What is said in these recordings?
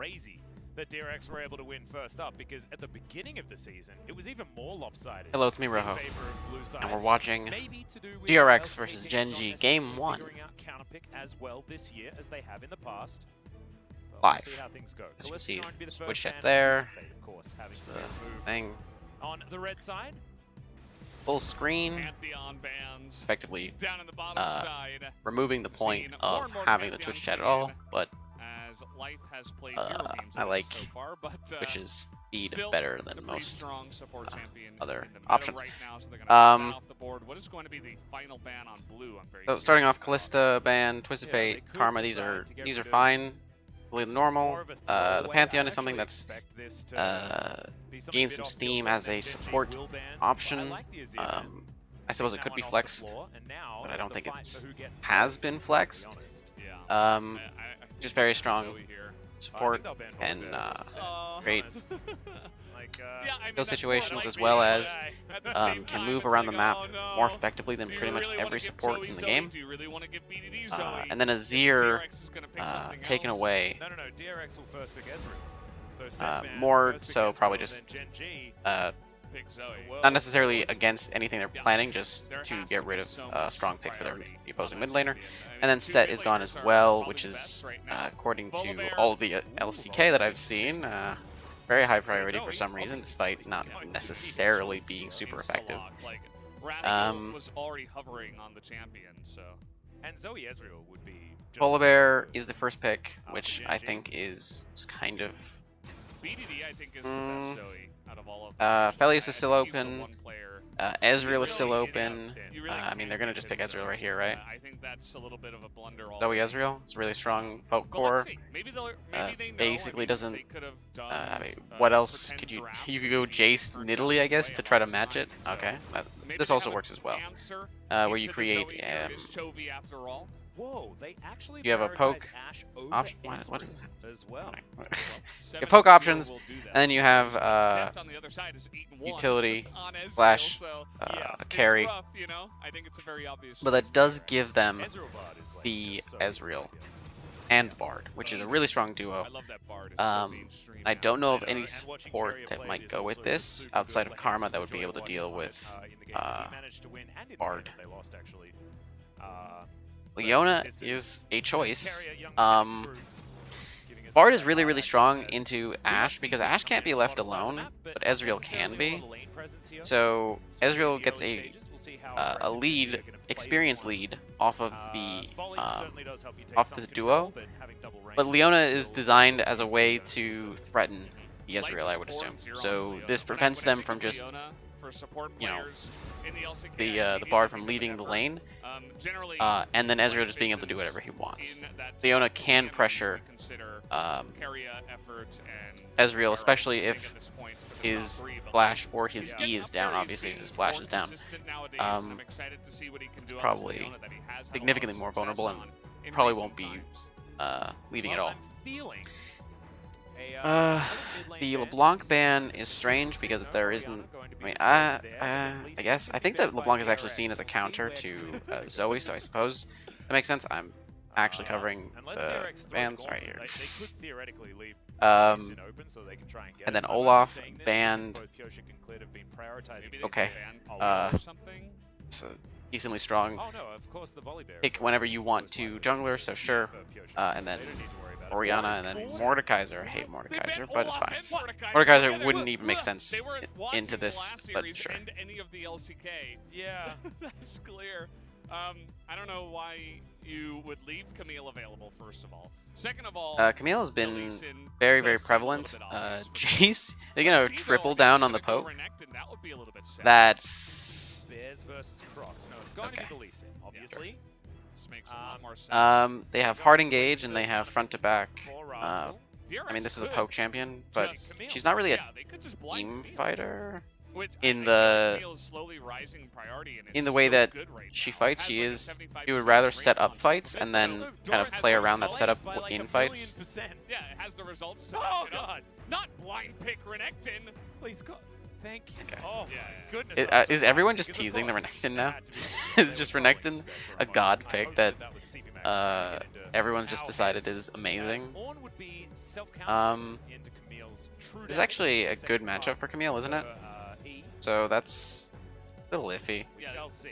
crazy that DragonX were able to win first up, because at the beginning of the season, it was even more lopsided. Hello, it's me, Rojo, in favor of blue side. and we're watching Maybe to do with DragonX LCK versus teams Gen.G not Game 1 figuring out counterpick as well this year as they have in the past. But live. We'll see how things go. As you can see, going to be the switch first it ban, there. Fate, of course, having Just to the move thing. on the red side. Full screen, Pantheon bans effectively down in the bottom side. removing the point Seen of more and more having the Pantheon Twitch chat at coming all, in but as Life has played 0 games I like so far, but Twitch's speed still better a than pretty most strong support champion other in the meta options. right now, so they're gonna ban off the board. What is going to be the final ban on blue? I'm very So starting off, Callista, Ban, Twisted Fate, Karma, these are fine. Completely normal. The Pantheon is something that's gained some steam as a support option. I suppose it could be flexed, but I don't think it has been flexed. Just very strong support and great those situations, as well as can move around the map more effectively than pretty much every support in the game. And then Azir taken away, more so probably just not necessarily against anything they're planning, just to get rid of a strong pick for their opposing mid laner. And then Set is gone as well, which is, according to all of the LCK that I've seen, very high priority for some reason, despite not necessarily being super effective. Was already hovering on the champion, so. And Zoe Ezreal would be Polar Bear is the first pick, which I think is kind of... BDD, I think, is the best Zoe out of all of them. Felius is still open. Ezreal is still open. I mean, they're gonna just pick Ezreal right here, right? I think that's a little bit of a blunder. Zoe Ezreal, it's a really strong poke core. Basically doesn't. I mean, what else could you? You could go Jace Nidalee, I guess, to try to match it. Okay, this also works as well. Where you create. Whoa, they actually You have a poke option. What is that? As well. You have poke options, and then you have utility slash carry. But that does give them the Ezreal and Bard, which is a really strong duo. I don't know of any support that might go with this outside of Karma that would be able to deal with Bard. Leona is a choice. Bard is really, really strong into Ashe because Ashe can't be left alone, but Ezreal can be. So Ezreal gets a lead, experience lead off of the this duo. But Leona is designed as a way to threaten the Ezreal, I would assume. So this prevents them from just, you know, the Bard from leaving the lane, and then Ezreal just being able to do whatever he wants. Leona can pressure Ezreal, especially if his flash or his E is down. Obviously, if his flash is down, it's probably significantly more vulnerable and probably won't be leaving at all. The LeBlanc ban is strange because there isn't. I mean, I guess I think that LeBlanc is actually seen as a counter to Zoe, so I suppose that makes sense. I'm actually covering the bans right here. And then Olaf banned. Okay. It's a decently strong pick whenever you want to jungler, so sure. And then Orianna, and then Mordekaiser. I hate Mordekaiser, but it's fine. Mordekaiser wouldn't even make sense into this, but sure. Any of the LCK. Yeah, that's clear. I don't know why you would leave Camille available, first of all. Second of all, Camille has been very, very prevalent. Jace, they're gonna triple down on the poke. That's... Bears versus Crocs. No, it's going to be the Lee Sin, obviously. Makes a lot more sense. They have hard engage and they have front to back. I mean, this is a poke champion, but she's not really a team fighter in the way that she fights. She would rather set up fights and then kind of play around that setup in fights. Yeah, it has the results to oh god, not blind pick Renekton. Please God. think. Okay. Oh Yeah, my goodness. Is everyone just teasing the Renekton now? Is just Renekton a god pick that everyone just decided is amazing? This is actually a good matchup for Camille, isn't it? So that's a little iffy.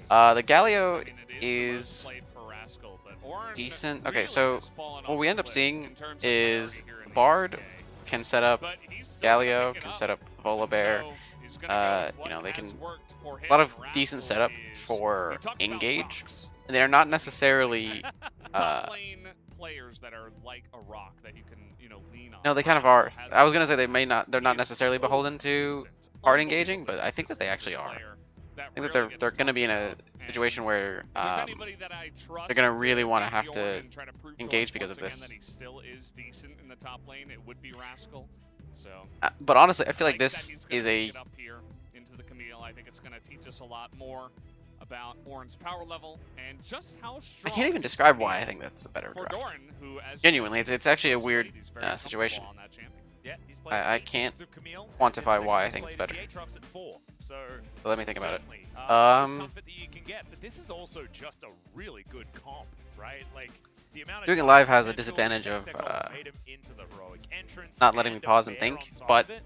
The Galio I mean, it is the most played for Rascal, but Orin decent. really Okay, so has fallen what off we end the up cliff seeing in terms of is priority here in the Bard SK. can set up But he's still gonna Galio, pick it can up. set up Volibear. So he's gonna go with what You know, they has can worked for him, a lot of and decent Rascal setup is- for we talked about engage. rocks. And they're not necessarily Top lane players that are like a rock that you can, lean on. no, they kind of Rascal are. has I was been gonna say they're not He's necessarily so beholden to consistent, hard engaging, but unbelievably I think that they actually consistent are. player I think that rarely they're gets going to be in talked a about. situation And where if there's anybody that I trust they're gonna really to wanna take have the to Orin and try to prove to engage us because once of again this. that he still is decent in the top lane, it would be Rascal. So But honestly, I feel like that this he's gonna is pick a it up here into the Camille. I think it's going to teach us a lot more about Orin's power level and just how I strong. can't even he's describe gonna why be I think that's the better for draft. Doran, who, as you Genuinely, mentioned, it's actually a first weird played, he's very comfortable situation. on that champion. Yeah, he's played I 8 can't games of Camille, quantify and why I his think it's second better. played the Aatrox at 4, so But let me think about it. certainly, Um, there's comfort that you can get, but this is also just a really good comp, right? Like the amount of Doing it time live has a potential, disadvantage of, Hextech made him into the heroic entrance not letting me and a pause and bear think, on top but of it.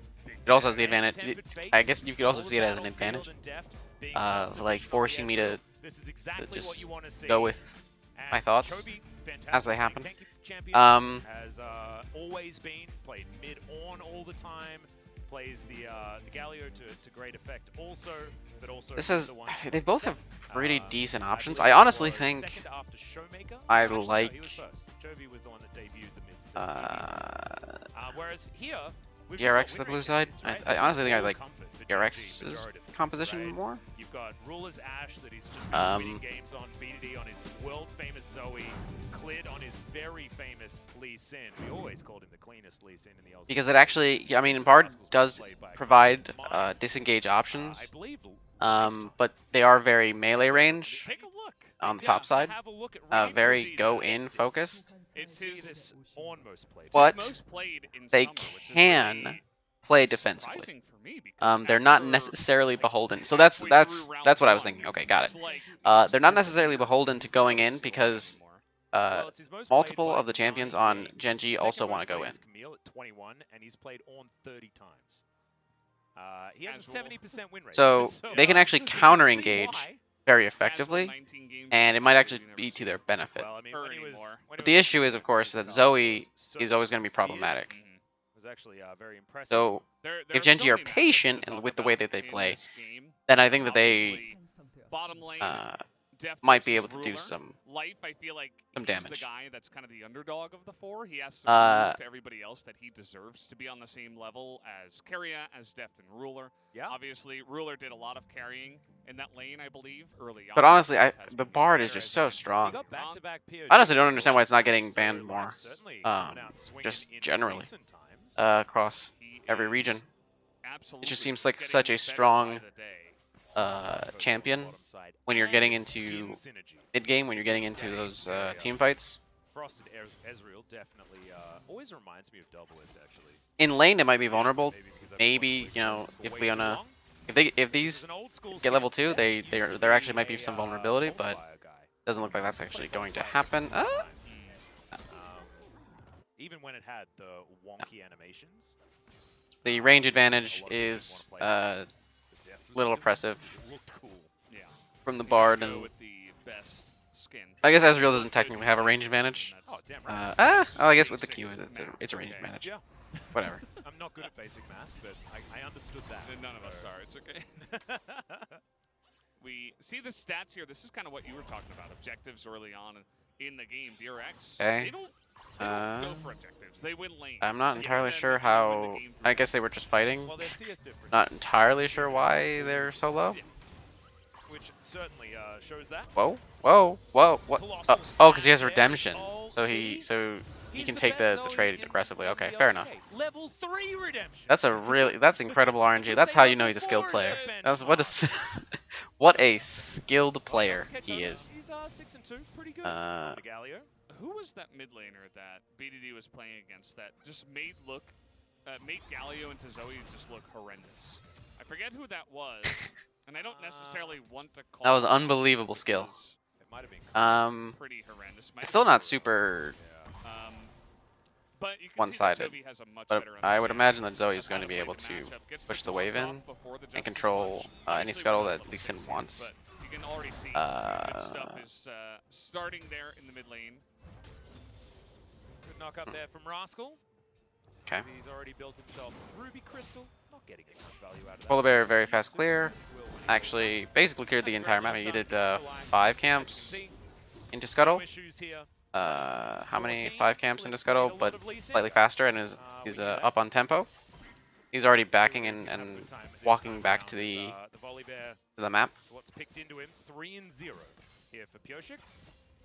it also has the And advantage. tempered fate, I guess you could also all see it the as an battlefield advantage, and depth being like self-sufficient forcing on me the to SBO. This is exactly just what you want to see. go with And my thoughts Chovy, as they fantastic happen. tanky champion, has always been played mid on all the time. Plays the Galio to great effect also, but also This is has the one they both have set. pretty decent options. believe I honestly was think second after Showmaker. I Actually, no, like, he was first. Chovy was the one that debuted the mid set. Whereas here, we've DRX just the got blue win side. rates, right? I This honestly is think I all like comfort for GEN.G DRX's majority of the composition right? more. You've got Ruler's Ash that he's just been winning Um, games on, BDD on his world famous Zoe, Clid on his very famous Lee Sin. We always called him the cleanest Lee Sin in the LCS. Because it actually, yeah, I mean, Bard does provide disengage options, I believe, but they are very melee range Take a look. on the Yeah, top side. have a look at Very see go that. in focused. It's See his, this on most played. But it's his most played in they summer, which is can really play defensively. surprising for me because They're not after, necessarily like, beholden. So that's halfway that's through round that's what I was one, thinking. Okay, got it. it's like They're not he's necessarily disappeared beholden to going in from because anymore. Well, it's his most multiple played of the by champions 9 on games. GEN.G Second also most want to go played in. is Camille at 21, and he's played on 30 times. He has Casual. a 70% win rate. So they can actually you can counter see engage why. very Casual effectively, 19 games and it in might college, actually you never be see to their it. benefit. Well, I mean, Or when he was, anymore. when But he the was issue is, of course, that Card Zoe was is always going to be certainly problematic. Mhm. was actually very impressive. So There if are GEN.G so are many matchups patient to and talk with the way about that they in play, this game. then I think that they Obviously, bottom lane, Def might be versus able to do Ruler. some. Life, I feel like some he's the damage. guy that's kind of the underdog of the four. He has to prove to everybody else that he deserves to be on the same level as Keria, as Deft, and Ruler. Yeah. Obviously, Ruler did a lot of carrying in that lane, I believe, early on. But honestly, Def has the been Bard is better just as so an strong. He got back-to-back POGs I honestly don't in the understand why it's not last getting game, banned so more, Life certainly coming out swinging just in generally, recent times. across He every is region. absolutely It just seems like getting such a better strong by the day. champion Bottom side. when you're And getting skin into synergy. mid-game, when you're getting into those team fights. Frosted Ezreal definitely always reminds me of Doublelift actually. In lane, it might be vulnerable. Maybe because I've Maybe, been you know, playing if for we way too wanna, long. if This these is an old school get level skin. 2, He used to there be actually might be some a, vulnerability, but bonfire guy. doesn't look like that's actually going to Bonfire happen. for some time. Even when it had the wonky animations. The range a advantage lot of people is wanna play it. The depth was little still- oppressive it looked cool. Yeah. from the You gotta Bard, go and with the best skin. I guess Ezreal doesn't technically have a range advantage. Oh, damn right. Oh, I guess with the Q, Basic it's a range math, advantage. Yeah. Whatever. I'm not good at basic math, but I understood that. None of us are. It's okay. We see the stats here. This is kind of what you were talking about. Objectives early on in the game. DRX, Okay. they don't go for objectives. They win lane. I'm not Yeah, entirely then sure they win the how. game I through guess they were just fighting. Well, their CS difference. Not entirely sure why they're so low. Yeah. Which certainly shows that. Whoa, whoa, whoa, what? Colossal Oh, because he has stab redemption, damage. Oh, so see? he He's can the take best the Zoe trade in aggressively. Okay, the fair LCK. enough. Level 3 redemption. That's incredible RNG. That's how you know he's a skilled player. That's what a what a skilled player he is. He's 6-2, pretty good. Uh, The Galio. Who was that mid laner that BDD was playing against that just made Galio into Zoe just look horrendous? I forget who that was, and I don't necessarily want to call That was him out unbelievable because it skill. was It might have been. pretty horrendous. It's still not super Yeah. But you can one-sided. see that Toby has a much But better I would imagine that understanding Zoe is of going how to be play able the to matchup. Gets push the top wave top in before the and Justice control Punch. any Obviously, scuttle we're not that level Lee Sin 60, wants. But you can already see good stuff is starting there in the mid lane. Good knock up there from Rascal. Okay. He's already built himself Ruby Crystal. Not getting as much value out of that. Polar Bear, very fast clear. Actually, basically cleared the entire map. He did 5 camps into Scuttle. How many? 5 camps into Scuttle, but slightly faster, and is up on tempo. He's already backing and walking back to the map. What's picked into him? 3-0 here for Pioshik.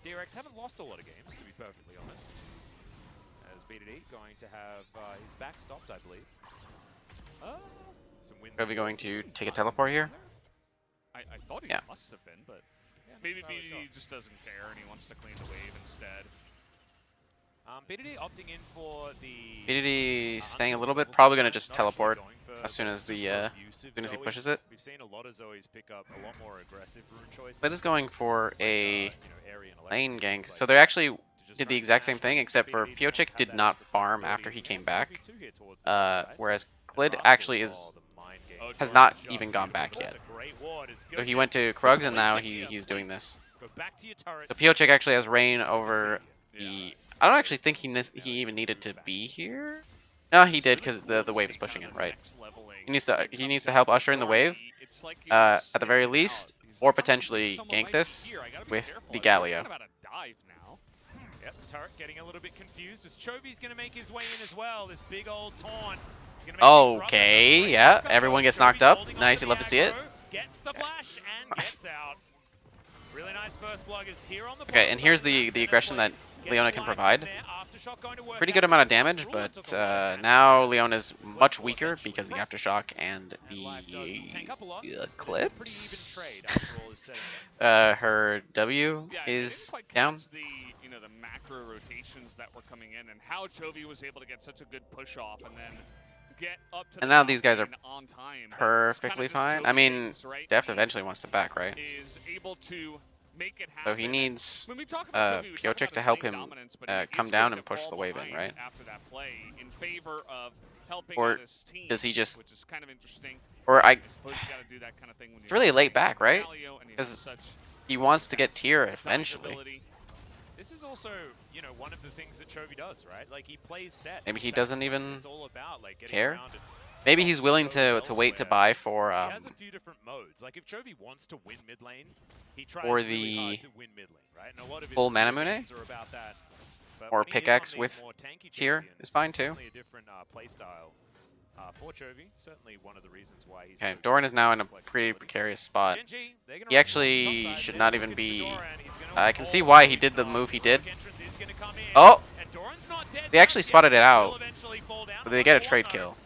DragonX haven't lost a lot of games, to be perfectly honest. As BDD going to have his back stopped, I believe. Some wins. Are we going to take a teleport here? I thought he must have been, but maybe BDD just doesn't care and he wants to clean the wave instead. BDD opting in for the... BDD staying a little bit, probably going to just teleport as soon as he pushes it. We've seen a lot of Zoes pick up a lot more aggressive rune choices. But is going for a lane gank. So they actually did the exact same thing, except for Piochik did not farm after he came back, whereas Klid actually has not even gone back yet. So he went to Krugs and now he's doing this. So Piochik actually has reign over the... I don't actually think he even needed to be here. No, he did because the wave is pushing in, right? He needs to help usher in the wave at the very least, or potentially gank this with the Galio. Yep, the turret getting a little bit confused as Chovy's going to make his way in as well. This big old taunt. Okay, yeah, everyone gets knocked up. Nice, you'd love to see it. Gets the flash and gets out. Really nice first blood is here on the Okay, and here's the aggression that Leona can provide. Pretty good amount of damage, but now Leona's much weaker because the Aftershock and the Eclipse. Her W is down. The macro rotations that were coming in and how Chovy was able to get such a good push off and then get up to and now these guys are on time. perfectly fine. I mean, Deft eventually wants to back, right? Is able to make it happen. So he needs Piochik to help him come down and push the wave in, right? After that play, in favor of helping or out his team, does he just... which is kind of interesting. Or I suppose you gotta do that kind of thing when it's really late back, right? Because he wants to get tier eventually. This is also, one of the things that Chovy does, right? Like, he plays set. Maybe he doesn't even it's all about, like, care. Maybe he's willing to wait to buy for he has a few different modes. Like, if Chovy wants to win mid lane, he tries or really hard to win mid lane, right? And a lot of full Manamune are about that. or pickaxe with tier is fine too. A different play style for Chovy. Certainly one of the reasons why he's okay, Doran is now in a pretty precarious spot. GEN.G, He actually should not even be... I can see why he did the move he did. Oh! They actually spotted it out. But they get a trade kill.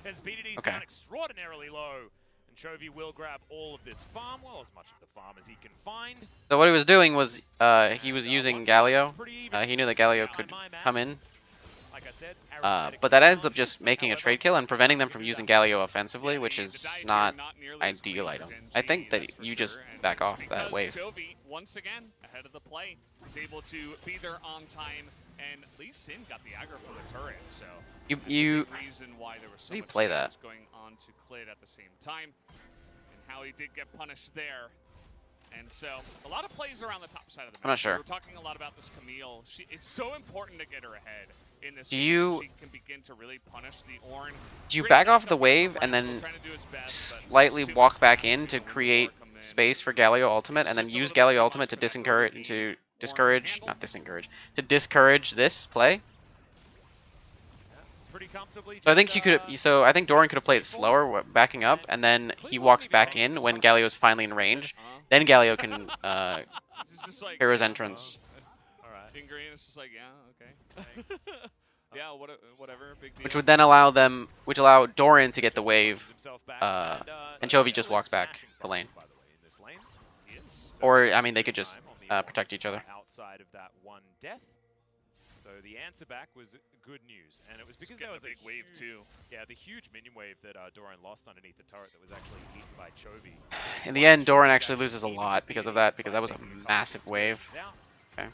Okay. Extraordinarily low. And Chovy will grab all of this farm, well, as much of the farm as he can find. So what he was doing was he was using Galio. He knew that Galio could come in. But that ends up just making a trade kill and preventing them from using Galio offensively, which is not ideal, I think that you just back off that wave. Chovy, once again, ahead of the play, is able to be there on time, and Lee Sin got the aggro for the turret, so reason why there was so much play damage that going on to Klid at the same time, and how he did get punished there. And so, a lot of plays around the top side of the map. I'm not sure. We were talking a lot about this Camille. It's so important to get her ahead in this do game you so she can begin to really punish the Ornn. do you back off the wave and then slightly walk back in to create space for Galio ultimate, and then use Galio ultimate to discourage this play? So I think you could. So I think Doran could have played it slower, backing up, and then he walks back in when Galio is finally in range. Then Galio can hear his entrance. In green, it's just like, yeah, okay. Yeah, whatever, big deal. Which would then allow Doran to get the wave, and Chovy just walks back to lane. Or I mean, they could just protect each other. Outside of that one death. So the answer back was good news, and it was because there was a big wave too. Yeah, the huge minion wave that Doran lost underneath the turret that was actually eaten by Chovy. In the end, Doran actually loses a lot because of that, because that was a massive wave. Okay.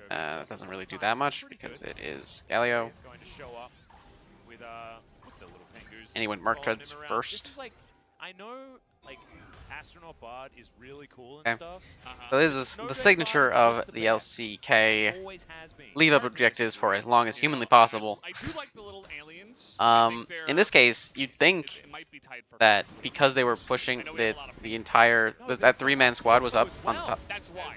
That doesn't really do that much because it is Galio. Going to show up with the little pengus. And he went Merc Treads first. This is like, I know, like, Astronaut Bard is really cool and Okay. stuff. So this is the signature of the LCK. Leave up objectives for as long as humanly possible. I do like the little aliens. In this case, you'd think that because they were pushing the entire that 3-man squad was up on the top. That's why.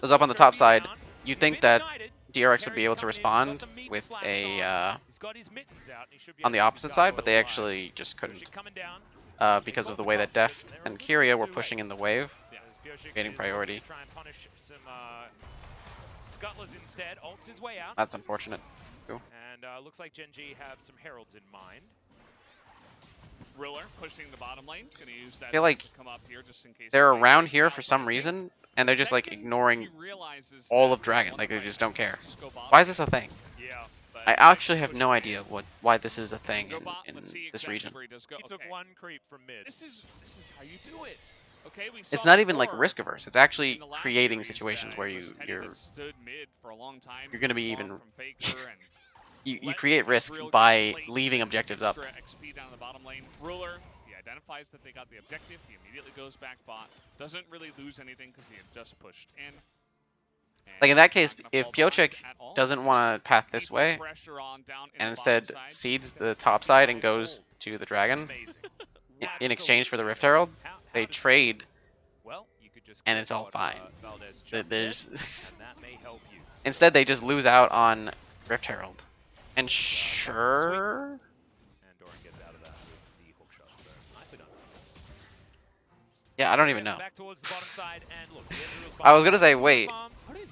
Was up on the top side. You'd think that DRX would be able to respond with a on the opposite side, but they actually just couldn't. Because of the way that Deft and Kyria were pushing in the wave, gaining priority. That's unfortunate. Cool. And looks like Gen.G have some heralds in mind. Ruler pushing the bottom lane. Gonna use that I feel like to come up here just in case they're around here for some reason, and they're just like ignoring all of Dragon. Like they just don't care. Why is this a thing? Yeah. I actually have no idea why this is a thing in this region. He took one creep from mid. This is how you do it. Okay, It's not even like risk averse. It's actually creating situations where you're going to be even you create risk by leaving objectives up. XP down the bottom lane. Ruler, he identifies that they got the objective. He immediately goes back bot. Doesn't really lose anything because he had just pushed in. Like in that case, if Piochik doesn't want to path this way, and instead cedes the top side and goes to the Dragon, in exchange for the Rift Herald, they trade, and it's all fine. Instead, they just lose out on Rift Herald. And sure... Yeah, I don't even know. I was gonna say, wait,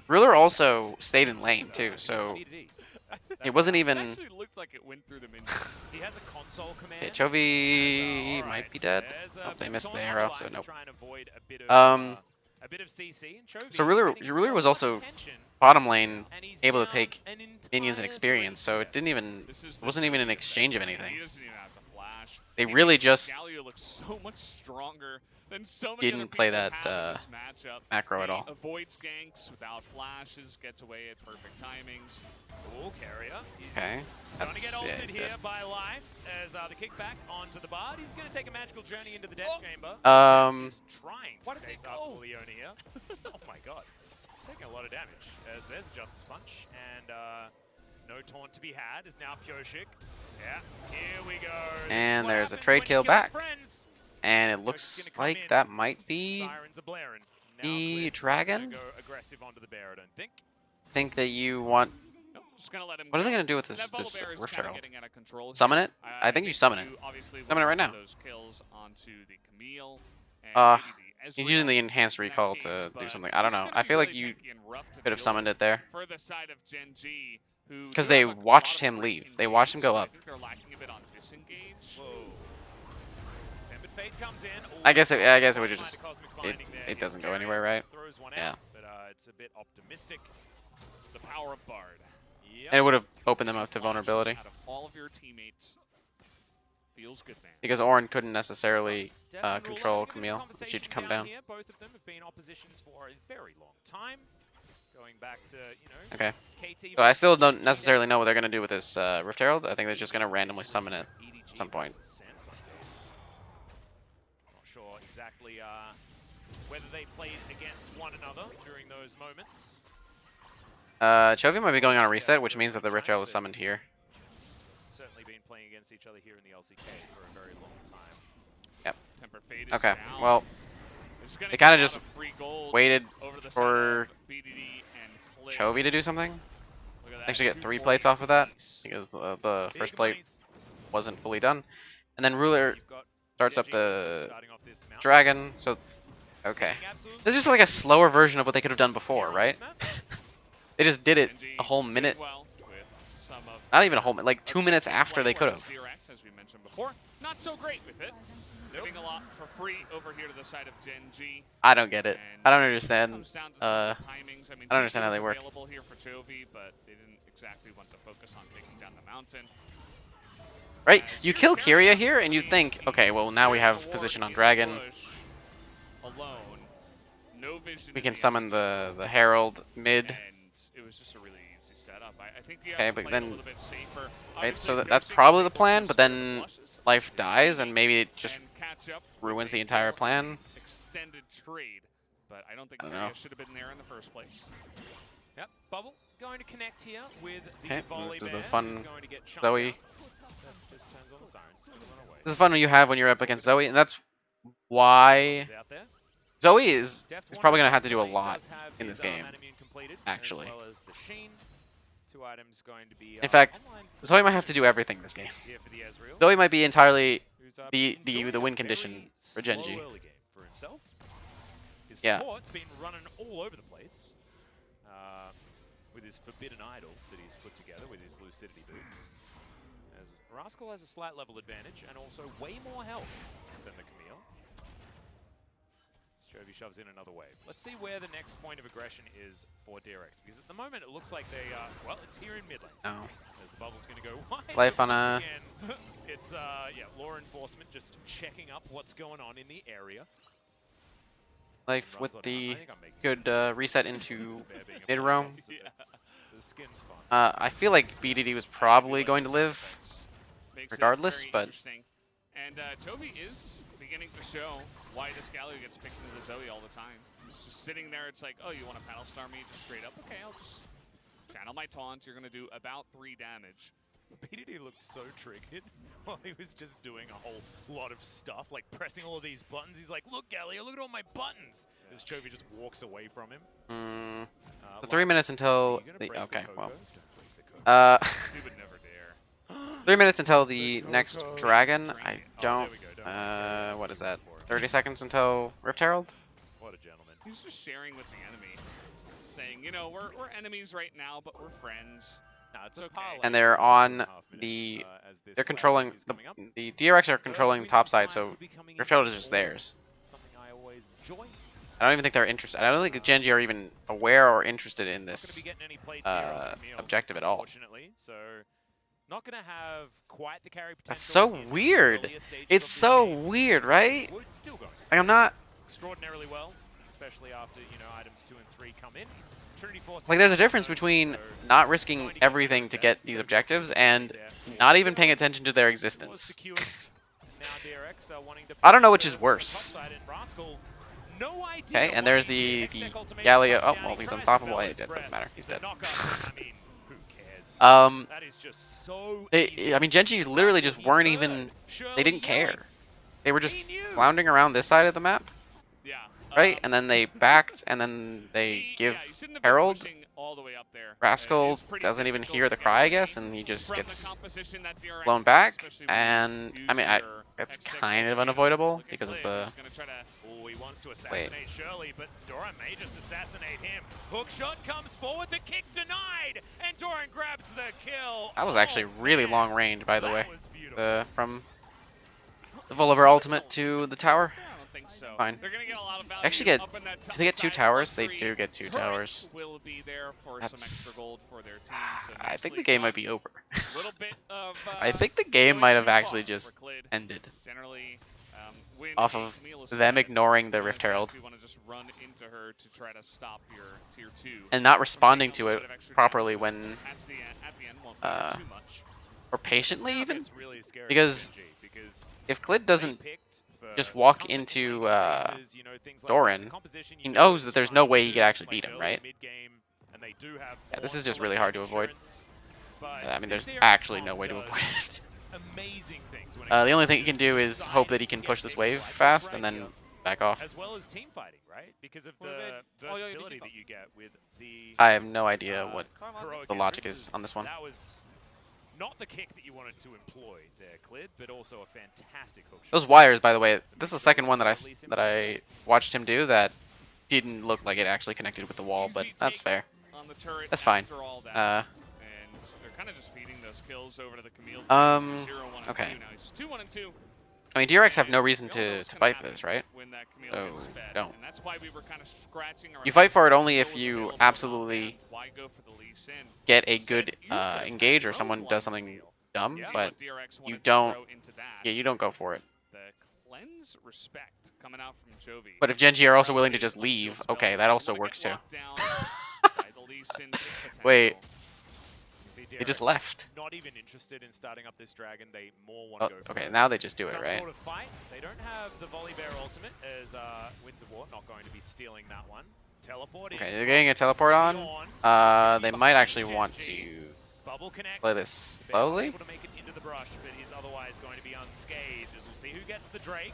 Ruler also stayed in lane too, so it wasn't even. It actually looked like it went through the minion. He has a console command. Yeah, Chovy might be dead. Oh, they missed the arrow, so nope. So Ruler was also bottom lane able to take minions and experience, so it wasn't even an exchange of anything. They really just didn't play that macro at all. Avoids ganks without flashes, gets away at perfect timings. Okay. Going to get ulted here by Life as the kickback onto the bard. He's going to take a magical journey into the death chamber. He's trying to face up Leona here. Oh my god. He's taking a lot of damage. There's Justice Punch, and no taunt to be had is now Piochik. Yeah, here we go. And there's a trade kill back. And it looks like that might be the Dragon. Go aggressive onto the bear, I don't think. Think that you want... What are they going to do with this Rift Herald? Summon it? I think you summon it. Summon it right now. He's using the enhanced recall to do something. I don't know. I feel like you could have summoned it there. Because they watched him leave. They watched him go up. I guess it would just... It doesn't go anywhere, right? Yeah. But it's a bit optimistic. The power of Bard. And it would have opened them up to vulnerability. Because Orin couldn't necessarily control Camille. She'd come down. Both of them have been oppositions for a very long time. Going back to, okay. So I still don't necessarily know what they're going to do with this Rift Herald. I think they're just going to randomly summon it at some point. Not sure exactly whether they played against one another during those moments. Chovy might be going on a reset, which means that the Rift Herald is summoned here. Certainly been playing against each other here in the LCK for a very long time. Yep. Okay, well, they kind of just waited for Chovy to do something. Actually get 3 plates off of that, because the first plate wasn't fully done. And then Ruler starts up the Dragon, so... Okay. This is just like a slower version of what they could have done before, right? They just did it a whole minute. Not even a whole minute, like 2 minutes after they could have. Not so great with it. Giving a lot for free over here to the side of Gen.G. I don't get it. I don't It understand. comes down to some of the timings. I mean, I don't understand how TP they was work. available here for Chovy, but they didn't exactly want to focus on taking down the mountain. Right? You kill Kyria here, and you'd think, okay, well now we have position on Dragon. Alone. No vision We can summon the Herald mid. and it was just a really easy setup. I think you have Okay, to but play then, it a little bit safer. right? So Obviously, that's Ghosting probably is the able plan, to but score then flushes, life his dies, and teammates, maybe it just and catch up with ruins a the entire plan. extended trade. But I don't think I don't know. Kyria should have been there in the first place. Yep, Bubble going to connect here with the Okay, volley this is bear, the fun who's going to get chunked Zoe. out. That just turns on the sirens and run away. This is fun when you have when you're up against Zoe, and that's why Out there. Zoe is Deft probably one gonna have to do a does lot have in his, this game. Animune completed, Actually. as well as the Sheen. 2 items going to be In fact, online Zoe might have to do everything this game. here for the Ezreal, Zoe might be entirely who's, the enjoying win a condition very for Gen.G. slow early game for himself. His Yeah. support's been running all over the place with his Forbidden Idol that he's put together with his Lucidity boots. As Rascal has a slight level advantage and also way more health than the Camille. Chovy shoves in another wave. Let's see where the next point of aggression is for DragonX, because at the moment it looks like they are, well, it's here in mid lane. No. As the bubble's going to go wide. Life on a- Again, it's, yeah, law enforcement just checking up what's going on in the area. Life Runs with on the I think I'm making good reset into It's bear being a mid police roam. officer, but the skin's fun. I feel like BDD was probably going to live regardless, but And Chovy is beginning to show why this Galio gets picked into the Zoe all the time. He's just sitting there, it's like, oh, you want to Battle Star me just straight up? Okay, I'll just channel my taunt. You're going to do about 3 damage. BDD looked so triggered while he was just doing a whole lot of stuff, like pressing all of these buttons. He's like, look, Galio, look at all my buttons. As Chovy just walks away from him. so 3 minutes until the, okay, well, He would never dare. 3 minutes until the next dragon. I Oh, don't. there we go. What is that? 30 seconds until Rift Herald. What a gentleman. He's just sharing with the enemy, saying, you know, we're enemies right now, but we're friends. No, it's okay. okay. And they're on the. They're controlling the DRX are controlling the top side, so Rift Herald is just theirs. Something I always enjoy. I don't even think they're interested. I don't think the Gen.G are even aware or interested in Not gonna this be getting any plates here on the Camille, objective at all. unfortunately. So not gonna have quite the carry potential. That's so in the weird. earlier stages It's of this so game. weird, right? Would still going to Like, I'm not. extraordinarily well, especially after, you know, items 2 and 3 come in. Trinity Force Like, there's a difference between not risking everything to get these objectives and not even paying attention to their existence. I don't know which is worse. Okay, and there's the Galio. Oh, well, he's unstoppable. It doesn't matter. He's dead. That is just so I mean, Gen.G literally just weren't even. They didn't care. They were just floundering around this side of the map, Yeah. right? And then they backed, and then they give you shouldn't have been Herald. pushing all the way up there. Rascal It's pretty doesn't even difficult hear the to cry, I get guess, and he just from the gets composition that DRX blown has, back. especially when you And I use mean, your it's hextech kind of ultimate. unavoidable Look at because of Clid, the. he's gonna try to Oh, he wants to assassinate Shirley, but Doran may just assassinate him. Hook shot comes forward, the kick denied, and Doran grabs the kill. That was actually really long range, by the way. That was beautiful. From the Volibear ultimate to the tower. I don't think so. Fine. They're gonna get a lot of value They actually get. up in that Do they get 2 top towers? side They luxury. do get 2 Turret towers. will be there for some That's- extra gold for their team. So I think nicely the game might done. be over. Little bit of, I think the game going might have too actually far just for Clid. ended Generally, when off a of Camille is them spotted, ignoring the you don't Rift Herald exactly want to just run into her to try to stop your tier 2. and not responding Taking to a it little bit of extra properly damage when, at the end won't matter too much. or patiently This now even. gets really scary Because for Gen.G, because If Clid doesn't they picked for just walk company into phases, you know, things like Doran, that. The composition, he you knows it's that there's trying no to way he could do, actually like, beat him, early right? mid-game, and they do have Yeah, this Vaughn is just for really hard to avoid. insurance, but I mean, this there's DRX actually comp no way to does avoid it. amazing things when it The comes only to thing he can do is deciding hope that he to can get push this things wave like this fast right and then here, back off. as well as team fighting, right? Because of the Oh, yeah, versatility that you get with the I have no idea what heroic the logic entrances. is on this one. That was not the kick that you wanted to employ there, Clid, but also a fantastic hook shot. Those wires, by the way, this is the second one that I watched him do that didn't look like it actually connected with the wall, but that's fair. On the turret That's fine. after all that. Uh, and they're kind of just feeding those kills over to the Camille. Um, 0, 1, and okay. 2. Now he's 2, 1, and 2. I mean, DRX have no reason to fight this, right? When that Camille So gets fed. don't. And that's why we were kind of scratching our You fight heads for it when only if Camille was you available. absolutely Why go for the Lee Sin? get a Instead, good you could've had engage or your someone own does blind something Camille. dumb, See but what DRX you wanted to don't. throw into that. Yeah, you don't go for it. The cleanse respect coming out from Jovi. But if Gen.G are also willing to just leave, okay, that also works too. Wait, they just left. Not even interested in starting up this dragon. They more want Oh, to go for okay, it. now they just do it, Some right? sort of fight. They don't have the volley bear ultimate as Winds of War not going to be stealing that one. Teleport in. Okay, they're getting a teleport on. They might actually want to Bubble connects. play this The bear was slowly. able to make it into the brush, but is otherwise going to be unscathed. As we'll see who gets the Drake.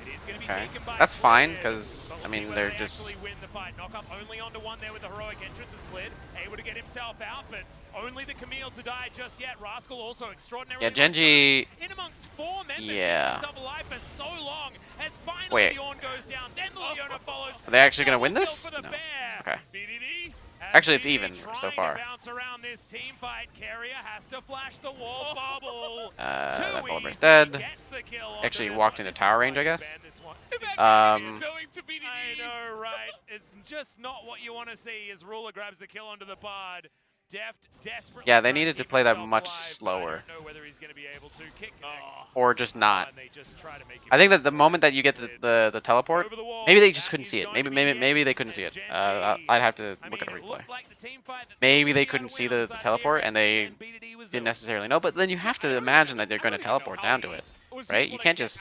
It is going to be Okay, taken by that's fine Clid, because but I we'll see mean whether they're they just. actually win the fight. Knock up only onto one there with the heroic entrance as Clid able to get himself out, but only the Camille to die just yet. Rascal also extraordinarily. Yeah, Gen.G. In amongst four members, Yeah. keeping himself alive for so long, as finally Wait. the Ornn goes down. Then the Leona follows. Are they actually gonna win Double this? kill for the No. bear. Okay. BDD has Actually, it's BDD even so trying far. to bounce around this team fight. Carrier has to flash the wall bubble. That Too Bulwar's easy, dead. gets the kill onto Actually this walked one. into This tower is range, why I you guess. ban this one. Sewing to BDD. I know, right? It's just not what you want to see as Ruler grabs the kill onto the pod. Deft desperately. Yeah, they trying to needed to keep play that himself much alive, but I slower. don't know whether he's going to be able to kick connects. Or just not. And they just try to make him I think that the for moment it. that you get the teleport, Over the wall, maybe they just that couldn't is see it. going to Maybe be maybe they Yes couldn't see it. and Gen.G. I'd have to I look at mean, the it replay. looked like the team fight that Maybe they would be couldn't able to see win on the side of teleport DRX, and they then BDD was didn't the- necessarily know. But then you have to imagine that they're going to teleport down to it, right? You can't just.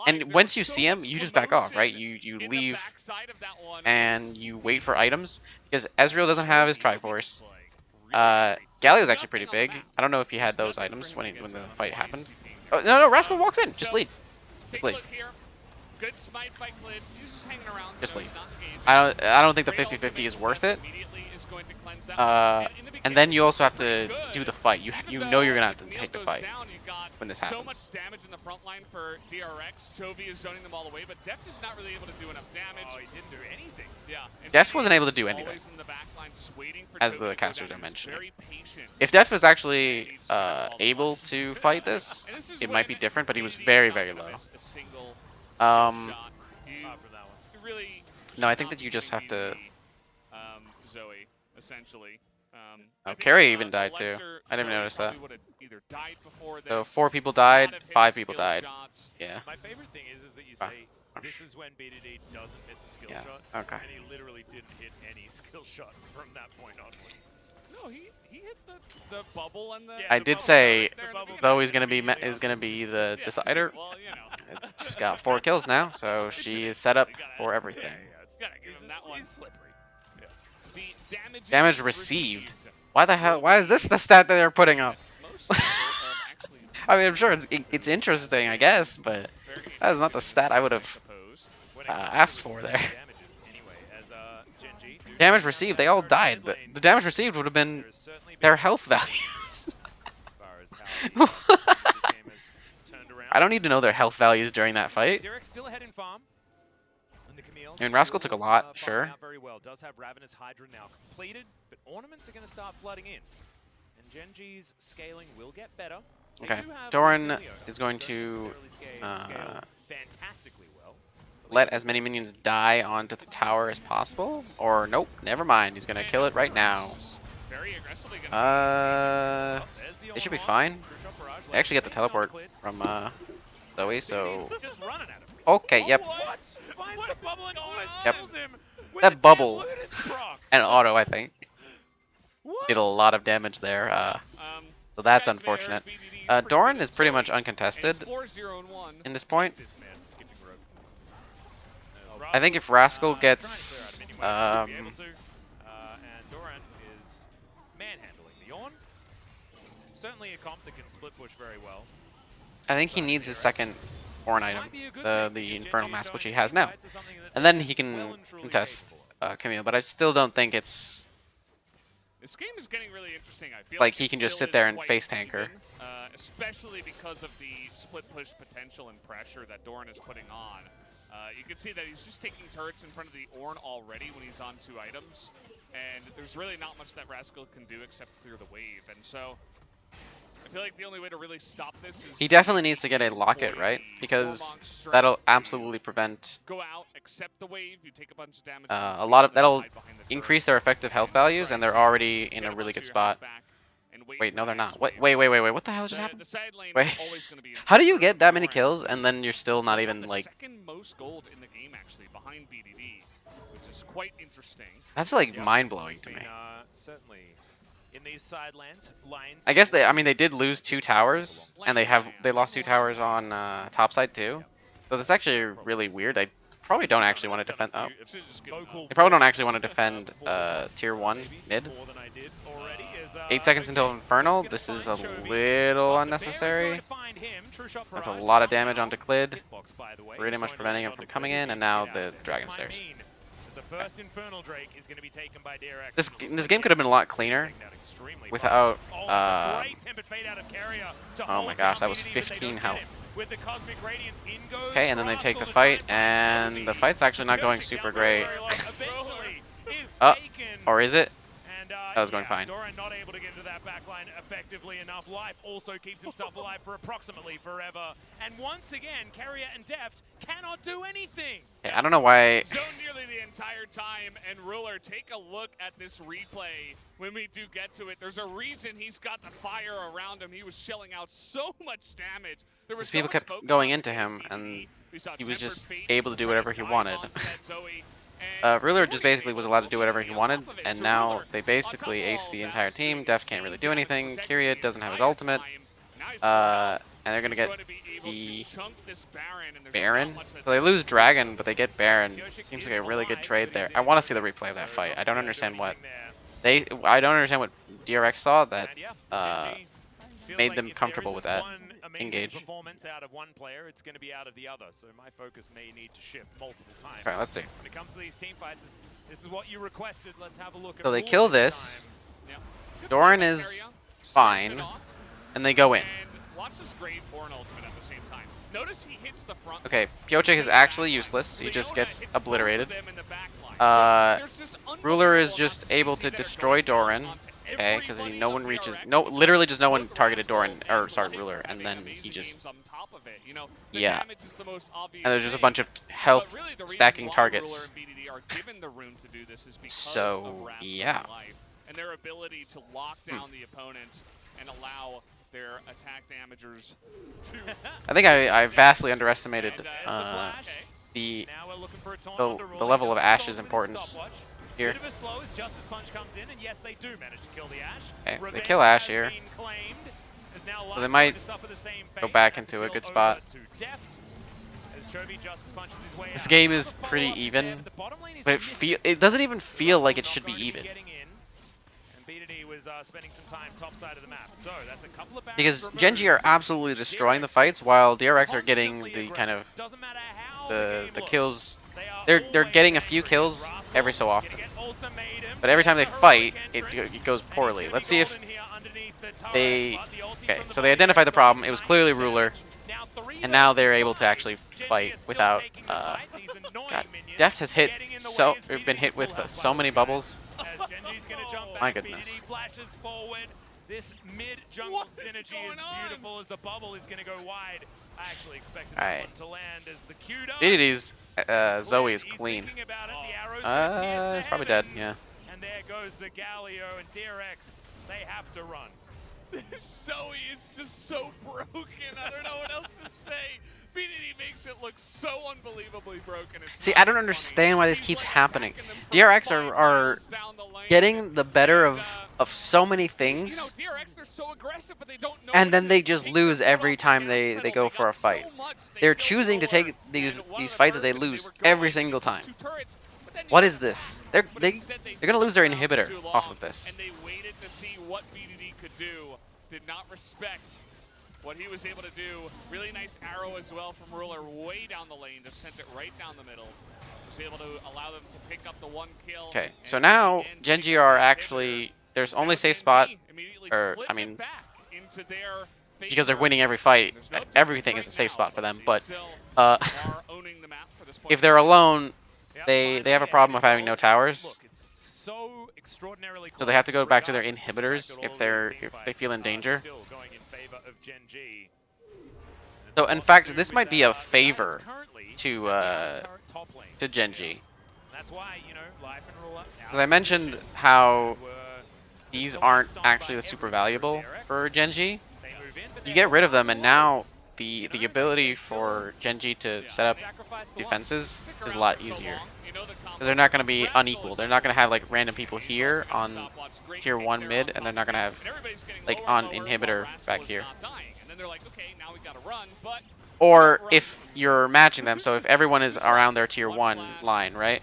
And once you see him, you just back off, right? You leave and you wait for items because Ezreal doesn't have his Triforce. Galio's actually pretty big. I don't know if he had those items when the fight happened. Oh, no, Rascal walks in. Just leave. Just leave. Good smite by Clid. He's just hanging around. Just so leave. he's not engaging. I don't think the 50-50 is worth it. And then you also have to do the fight. You know you're gonna have to take the fight when this So happens. much damage in the front line for DRX. Jovi is zoning them all away, but Deft is not really able to do enough damage. Oh, he didn't do anything. Yeah. and Deft BDD wasn't able to is do always anything. in the back line just waiting for As Jovi the to go casters down. are He's mentioning. very patient. If Deft was actually able to fight this, And this is it might be when different. But he was BDD is very not very gonna low. miss a single Um, shot. Apart from that one. You really No, I should think not that you be just have giving to. BDD, Zoe, essentially. Oh, I think, Carrie even died too. Lester, I didn't Zoe notice that. probably would've either died before So this, 4 people not died, have hit 5 his people skill died. shots. Yeah. My favorite thing is that you Ah, say this is when BDD doesn't miss a skill Yeah, shot. okay. And he literally didn't hit any skill shot from that point onwards. No, he hit the bubble and the. Yeah, I the did bubble say right there in the beginning. though he's gonna be Immediately is gonna be afterwards. the Yeah, decider. Well, you know. It's got 4 kills now, so she is set up for everything. Yeah, it's Gotta give he's him just- that one. He's slippery. Yeah. The Damage is received. Why the hell? Why is this the stat that they're putting up? Most people have actually I mean, I'm sure it's interesting, I guess, but very that is not the stat I would have suppose. When it comes to asked the for set there. damages anyway, as, Gen.G do Damage have received, that they all turret died, mid but lane, the damage received would have been there has certainly their been health a spike values. as far as how this game has turned around. I don't need to know their health values during that fight. Derek's still ahead in farm. And the Camille I mean, Rascal still, took a lot, farming sure. out very well. Does have Ravenous Hydra now completed, but ornaments are going to start flooding in. And Gen.G's scaling will get better. They Okay, do have Doran Concilio, is going don't to necessarily scale fantastically well. But let as many minions die onto the tower as possible. Or nope, never mind. He's gonna kill it right now. Very aggressively gonna Oh, there's the They should be Ornn. fine. Crucial Barrage They actually get the left hand on teleport Clid. from Zoe, so He's just running at him. okay, yep. What? Finds the bubble and almost Yep. kills him with That a bubble. damn looted proc. And auto, I think, What? did a lot of damage there. So that's unfortunate. Doran is pretty much uncontested 4-0-1. in this point. This man's skipping rope. I think if Rascal Trying to gets clear out of minion wave, he'll be able to. And Doran is manhandling the Ornn. Certainly a comp that can split push very well. I think he needs his second Ornn item, Might be a good the thing, because Infernal Gen.G Mask, which he going has into now. fights is something that And then they're he can well and truly contest paid for. Camille, but I still don't think it's This game is getting really interesting. I feel like like he it can just still sit there is and quite face tanker. even, especially because of the split push potential and pressure that Doran is putting on. You can see that he's just taking turrets in front of the Ornn already when he's on 2 items, and there's really not much that Rascal can do except clear the wave. And so feel like the only way to really stop this is He definitely needs to get a locket, right? Because that'll absolutely prevent go out, accept the wave, you take a bunch of damage. a lot of that'll increase their effective health values, and they're already in a really good spot. Wait, no, they're not. Wait. What the hell just happened? Wait. How do you get that many kills and then you're still not even like? Second most gold in the game actually, behind BDD, which is quite interesting. That's like mind blowing to me. Certainly. In these side lines, I guess they did lose 2 towers, and they lost 2 towers on top side too. So that's actually really weird. I probably don't actually want to defend. Oh, they probably don't actually want to defend tier 1 mid. 8 seconds until Infernal. This is a little unnecessary. That's a lot of damage onto Clid, pretty much preventing him from coming in, and now the Dragon Stairs. The first Infernal Drake is going to be taken by DragonX. This game could have been a lot cleaner without. Oh my gosh, that was 15 health. Okay, and then they take the fight, and the fight's actually not going super great. Or is it? That was going fine. Doran not able to get into that backline effectively enough. Life also keeps himself alive for approximately forever. And once again, Carrier and Deft cannot do anything. Okay, I don't know why. Zoned nearly the entire time, and Ruler, take a look at this replay when we do get to it. There's a reason he's got the fire around him. He was shelling out so much damage. There was People kept going into him, and he was just able to do whatever he wanted. Ruler just basically was allowed to do whatever he wanted, and now they basically ace the entire team. Def can't really do anything. Kyriad doesn't have his ultimate. And they're going to get the Baron. So they lose Dragon, but they get Baron. Seems like a really good trade there. I want to see the replay of that fight. I don't understand what DRX saw that made them comfortable with that. Engage. Performance out of one player, it's going to be out of the other. So my focus may need to shift multiple times. All right, let's see. When it comes to these team fights, this is what you requested. Let's have a look at. So they kill this. Doran is fine, and they go in. Watch this great Horn ultimate at the same time. Notice he hits the front. Okay, Piochek is actually useless. He just gets obliterated. Ruler is just able to destroy Doran. Okay, because no one reaches, literally just no one targeted Doran, or sorry, Ruler, and then he just, yeah. And there's just a bunch of health stacking targets. So, yeah. And their ability to lock down the opponents and allow their attack damagers to... I think I vastly underestimated the level of Ash's importance here. Okay, they kill Ash here. So they might go back into a good spot. This game is pretty even, but it doesn't even feel like it should be even. Because Gen.G are absolutely destroying the fights, while DRX are getting the kind of the kills. They're getting a few kills every so often, but every time they fight, it goes poorly. Let's see if they... Okay, so they identified the problem. It was clearly Ruler, and now they're able to actually fight without... God, Deft has been hit with so many bubbles. My goodness. This mid-jungle synergy is beautiful as the bubble is going to go wide. I actually expected that one to land as the BDD's Zoe is clean. It's probably dead, yeah. And there goes the Galio and DRX. They have to run. Zoe is just so broken. I don't know what else to say. BDD makes it look so unbelievably broken. See, I don't understand why this keeps happening. DRX are getting the better of so many things, and then they just lose every time they go for a fight. They're choosing to take these fights that they lose every single time. What is this? They're gonna lose their inhibitor off of this. And they waited to see what BDD could do. Did not respect what he was able to do. Really nice arrow as well from Ruler way down the lane, just sent it right down the middle. Was able to allow them to pick up the one kill. Okay, so now Gen.G are actually, there's only safe spot, or I mean, because they're winning every fight, everything is a safe spot for them, but if they're alone, they have a problem with having no towers. So they have to go back to their inhibitors if they feel in danger. of Gen.G. So in fact, this might be a favor to Gen.G. That's why, you know, Life and Ruler. Because I mentioned how these aren't actually the super valuable for Gen.G. You get rid of them, and now the ability for Gen.G to set up defenses is a lot easier. Because they're not going to be unequal. They're not going to have like random people here on tier 1 mid, and they're not going to have like on inhibitor back here. Or if you're matching them, so if everyone is around their tier 1 line, right?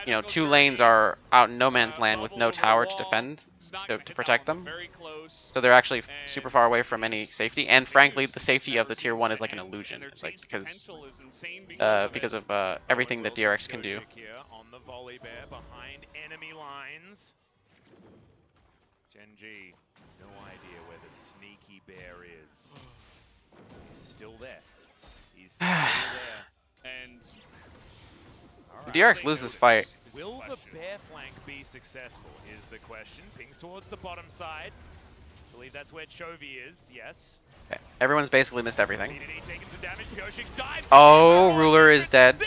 You know, 2 lanes are out in no man's land with no tower to defend, to protect them. So they're actually super far away from any safety. And frankly, the safety of the tier 1 is like an illusion, like because of everything that DragonX can do. On the volley bear behind enemy lines. Gen.G, no idea where the sneaky bear is. He's still there. He's still there. And if DragonX loses this fight, will the bear flank be successful is the question. Pings towards the bottom side. I believe that's where Chovy is, yes. okay. Everyone's basically missed everything. Taking some damage. Dives Oh, Ruler is dead.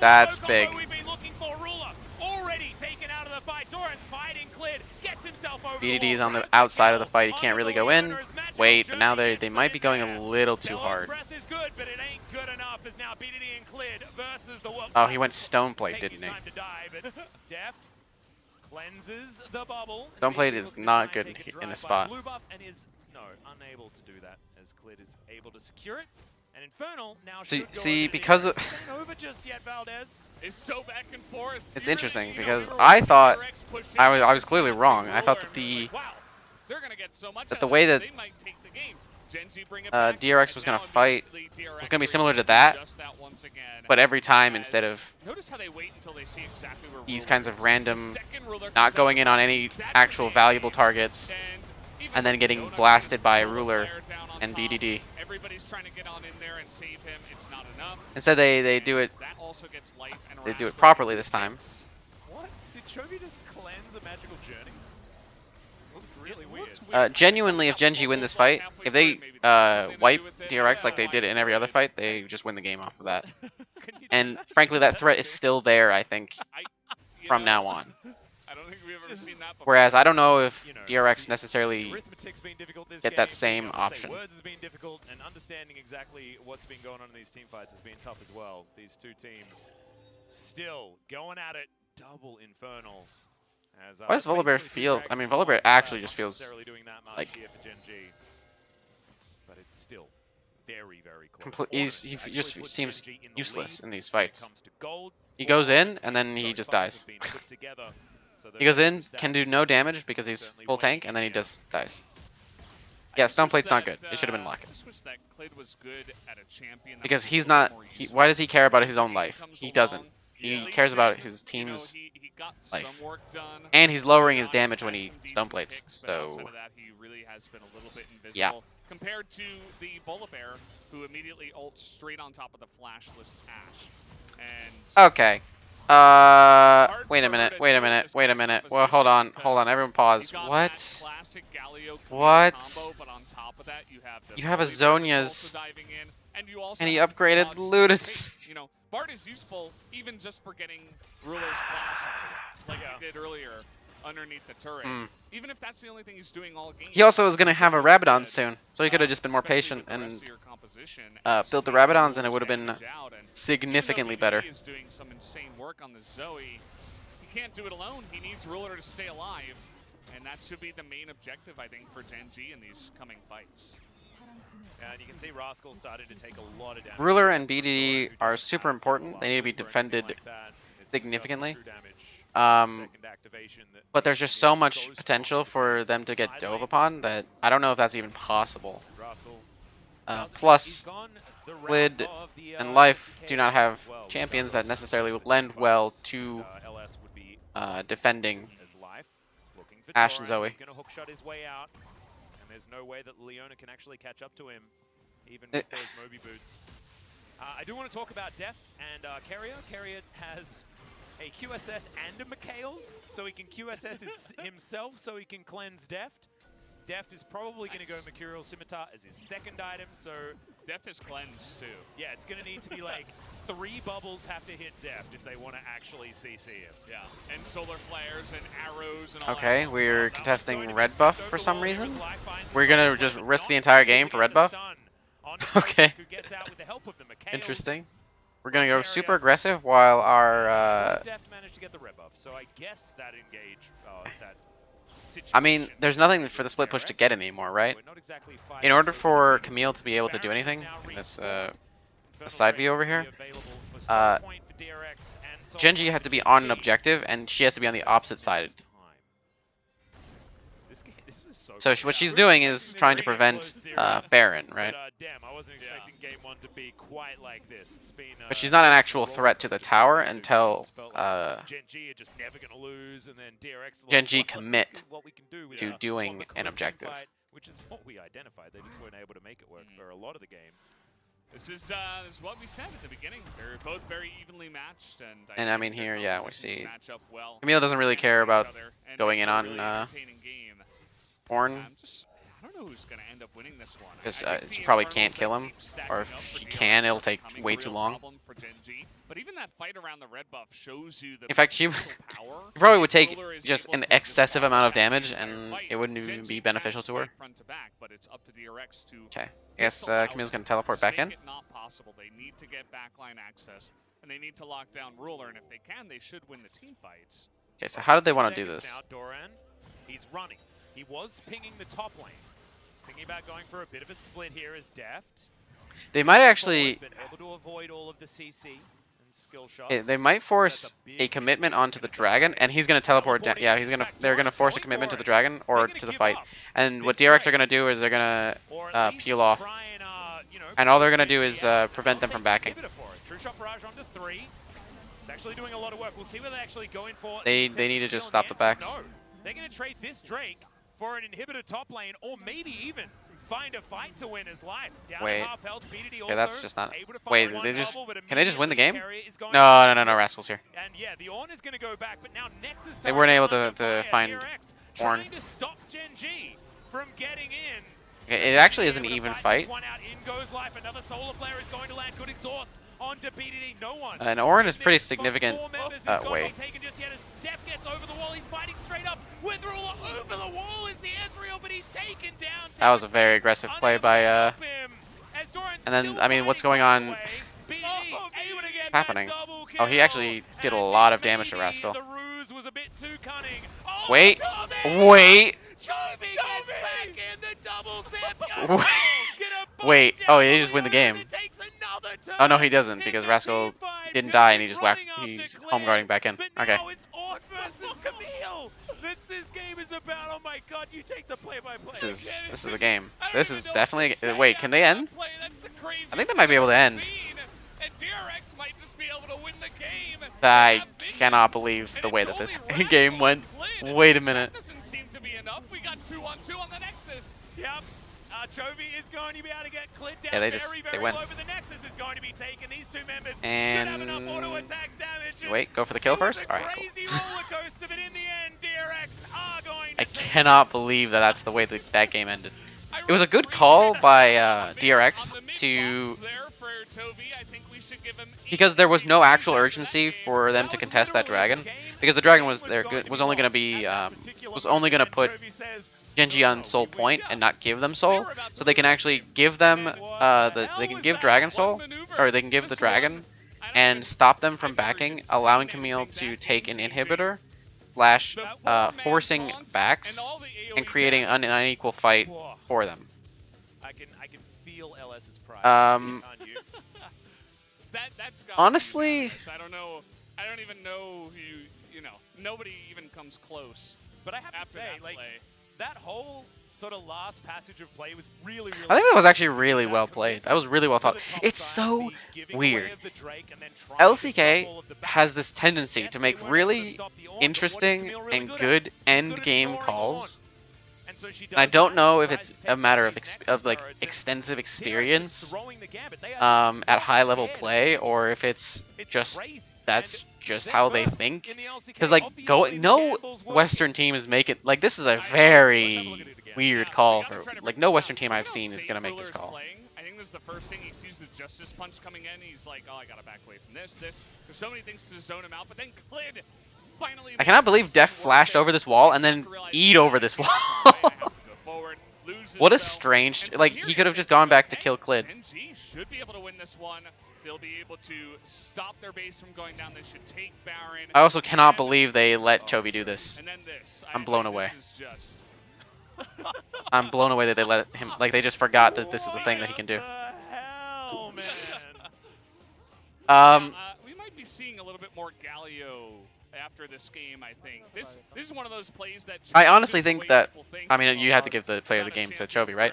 That's big. We've been looking for. Ruler already taken out of the fight. Torrent's fighting Clid, gets himself over. BDD is on the outside of the fight. He can't really go in. Wait, but now they might be going a little too hard. Breath is good, but it ain't good enough. As now BDD and Clid versus the world. Oh, he went Stoneplate, didn't he? Time to die, but Deft cleanses the bubble. Stoneplate is not good in this spot. Blue buff and is unable to do that as Clid is able to secure it. And Infernal now see because of over just yet. Valdez is so back and forth. it's interesting because I thought I was clearly wrong. I thought that the way that DragonX was gonna fight was gonna be similar to that, but every time instead of these kinds of random, not going in on any actual valuable targets, and then getting blasted by Ruler and BDD. Everybody's trying to get on in there and save him. It's not enough. Instead, they do it. That also gets life and They do it properly this time. What? Did Chovy just cleanse a magical journey? Looked really weird. Genuinely, if Gen.G win this fight, if they wipe DragonX like they did in every other fight, they just win the game off of that. And frankly, that threat is still there, I think, from now on. I don't think we've ever seen that before. Whereas I don't know if DragonX necessarily get that same option. Words has been difficult, and understanding exactly what's been going on in these team fights has been tough as well. These two teams still going at it, double Infernal. As, Why does Volibear feel? I mean, Volibear actually just feels like for Gen.G, but it's still very, very close. he just seems useless in these fights. He goes in and then he just dies. He goes in, can do no damage because he's full tank, and then he just dies. Yeah, Stoneplate's not good. It should have been Locket. Because he's not. Why does he care about his own life? He doesn't. He cares about his team's life. And he's lowering his damage when he Stoneplates. So, yeah. Compared to the Volibear, who immediately ults straight on top of the flashless Ashe. And okay. Wait a minute. Well, hold on. Everyone pause. What? You have a Zhonya's, and he upgraded Ludens. You know, Bard is useful even just for getting Ruler's flash out, like he did earlier underneath the turret. Even if that's the only thing he's doing all game. He also was going to have a Rabadon soon, so he could have just been more patient and built the Rabadons, and it would have been significantly better. He is doing some insane work on the Zoe. He can't do it alone. He needs Ruler to stay alive, and that should be the main objective, I think, for Gen.G in these coming fights. And you can see Rascal started to take a lot of damage. Ruler and BDD are super important. They need to be defended significantly. But there's just so much potential for them to get dove upon that I don't know if that's even possible. Plus, Clid and Life do not have champions that necessarily lend well to defending Ashe and Zoe. He's going to hookshot his way out, and there's no way that Leona can actually catch up to him, even with those Moby boots. I do want to talk about Deft and Keria. Keria has a QSS and a Mikhail's, so he can QSS himself, so he can cleanse Deft. Deft is probably going to go Mercurial Scimitar as his second item, so... Deft is cleansed, too. Yeah, it's going to need to be like 3 bubbles have to hit Deft if they want to actually CC him. Yeah, and solar flares and arrows and all Okay, that. we're contesting red buff for some reason. We're going to just risk the entire game for red buff? Okay. Interesting. We're going to go super aggressive while our... Deft managed to get the red buff, so I guess that engage, that I mean, there's nothing for the split push to get anymore, right? In order for Camille to be able to do anything in this side view over here, Gen.G had to be on an objective, and she has to be on the opposite side. So what she's doing is trying to prevent Baron, right? Damn, I wasn't expecting game 1 to be quite like this. It's been, but she's not an actual threat to the tower until Gen.G are just never gonna lose, and then DRX Gen.G commit to doing an objective. Which is what we identified. They just weren't able to make it work for a lot of the game. This is what we said at the beginning. They're both very evenly matched, and I mean here, yeah, we see well Camille doesn't really care about going in on Horn. I don't know who's going to end up winning this one. Because she probably can't kill him, or if she can, it'll take way too long. But even that fight around the red buff shows you the in fact, she probably would take just an excessive amount of damage, and it wouldn't even be beneficial to her. Okay, I guess Camille's going to teleport back in. Not possible. They need to get backline access, and they need to lock down Ruler, and if they can, they should win the team fights. Okay, so how did they want to do this? Now, Doran, he's running. He was pinging the top lane. Thinking about going for a bit of a split here as Deft. They might actually... Been able to avoid all of the CC and skill shots. They might force a commitment onto the dragon, and he's going to teleport down. Yeah, they're going to force a commitment to the dragon or to the fight. And what DRX are going to do is they're going to peel off. And all they're going to do is prevent them from backing. True shot barrage onto 3. It's actually doing a lot of work. We'll see what they're actually going for. They need to just stop the backs. No, they're going to trade this Drake for an inhibitor top lane, or maybe even find a fight to win his life. Down Wait. half health, BDD Okay, that's just not... able to Wait, find they one just... double, but Can they just win the game? No, No, Rascal's here. And yeah, the Ornn is going to go back, but now Nexus They weren't able to find DRX Ornn. trying to stop Gen.G from getting in. It actually is an even fight. One out, in goes life. Another solar flare is going to land. Good exhaust onto BDD. No one. And Ornn is pretty significant. Wait. Deft gets over the wall. He's fighting straight up with Ruler over the wall. Is the Ezreal, but he's taken down. That was a very aggressive play by and then I mean, what's going on? Happening? Oh, he actually did a lot of damage to Rascal. The ruse was a bit too cunning. Wait, wait. Wait, oh, he just win the game. Oh no, he doesn't, because Rascal didn't die and he just whacked. He's home guarding back in. Okay. This game is about. Oh my God, you take the play-by-play. This is a game. This is definitely. Wait, can they end? I think they might be able to end. I cannot believe the way that this game went. Wait a minute. We got 2-on-2 on the Nexus. Yep. Chovy is going to be able to get clipped down. Yeah, they win. Low, but the Nexus is going to be taken. These two members and should have enough auto attack damage. Wait, go for the kill first? Alright, cool. Crazy roller coaster, but in the end, DRX are going to I cannot believe that that's the way that game ended. It was a good call by DRX to... Because there was no actual urgency for them to contest that dragon. Because the dragon was only going to be going to put Gen.G on soul point and not give them soul, so they can actually give them they can give dragon soul, or they can give the dragon and stop them from backing, allowing Camille to take an inhibitor slash forcing backs and creating an unequal fight for them. I can feel LS's pride. Honestly, I don't know. I don't even know who. Nobody even comes close. But I have to say, that whole sort of last passage of play was really I think that was actually really well played. That was really well thought. It's so weird. LCK has this tendency to make really interesting and good end game calls. And I don't know if it's a matter of extensive experience at high level play, or if it's just that's just how they think. Because no Western teams make it this is a very weird call for like no Western team I've seen is gonna make this call. I think this is the first thing he sees the Justice Punch coming in. He's like, oh, I gotta back away from this. There's so many things to zone him out, but then Clid finally. I cannot believe Def flashed over this wall and then E'd over this wall. What a strange, like, he could have just gone back to kill Clid. GEN.G should be able to win this one. They'll be able to stop their base from going down. They should take Baron. I also cannot believe they let Chovy do this. And then this. I'm blown away. This is just... I'm blown away that they let him, like, they just forgot that this was a thing that he can do. What the hell, man? We might be seeing a little bit more Galio after this game, I think. This is one of those plays that... I honestly think that, I mean, you had to give the player of the game to Chovy, right?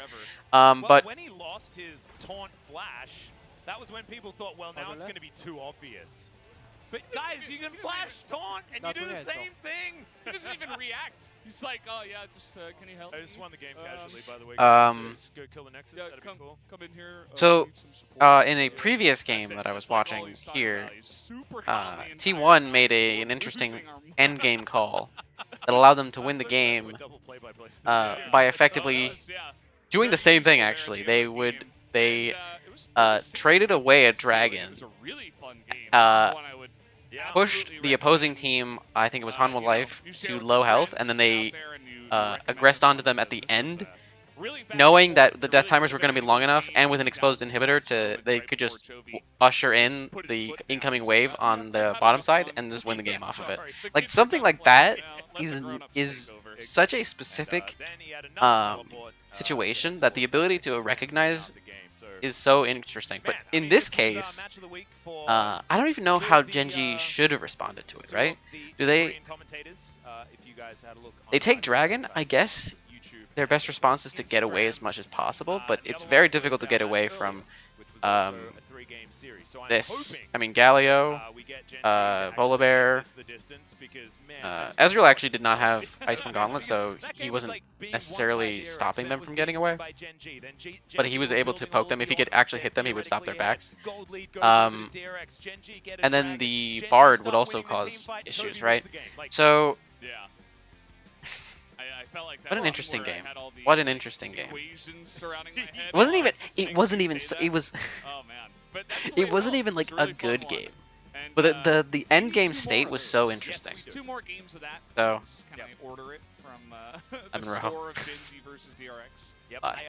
But when he lost his taunt flash, that was when people thought, well, now it's going to be too obvious. But guys, you can flash taunt and you do the same thing. He doesn't even react. He's like, oh yeah, just can you help me? I just won the game casually, by the way. Go kill the Nexus. Yeah, That'd be cool. Come in here. So, need some support. in a previous game that I was watching He's talking here, about. He's super calm the entire T1 time. made We're an interesting losing our end game call that allowed them to win the game by effectively doing the same thing. Actually, they traded away a dragon, pushed the opposing team, I think it was Hanwha Life, to low health, and then they aggressed onto them at the end, knowing that the death timers were going to be long enough, and with an exposed inhibitor, they could just usher in the incoming wave on the bottom side and just win the game off of it. Like, something like that is such a specific situation that the ability to recognize is so interesting. But in this case, I don't even know how Gen.G should have responded to it, right? Do they take Dragon, I guess? Their best response is to get away as much as possible, but it's very difficult to get away from this. I mean, Galio, Volibear, Ezreal actually did not have Icewind Gauntlet, so he wasn't necessarily stopping them from getting away. But he was able to poke them. If he could actually hit them, he would stop their backs. And then the Bard would also cause issues, right? So... What an interesting game. What an interesting game. It wasn't even it wasn't even like a good game. But the end game state was so interesting. Two more games of that. So Just kind of order it from I've been the Rojo. store of GEN.G versus DRX. Bye.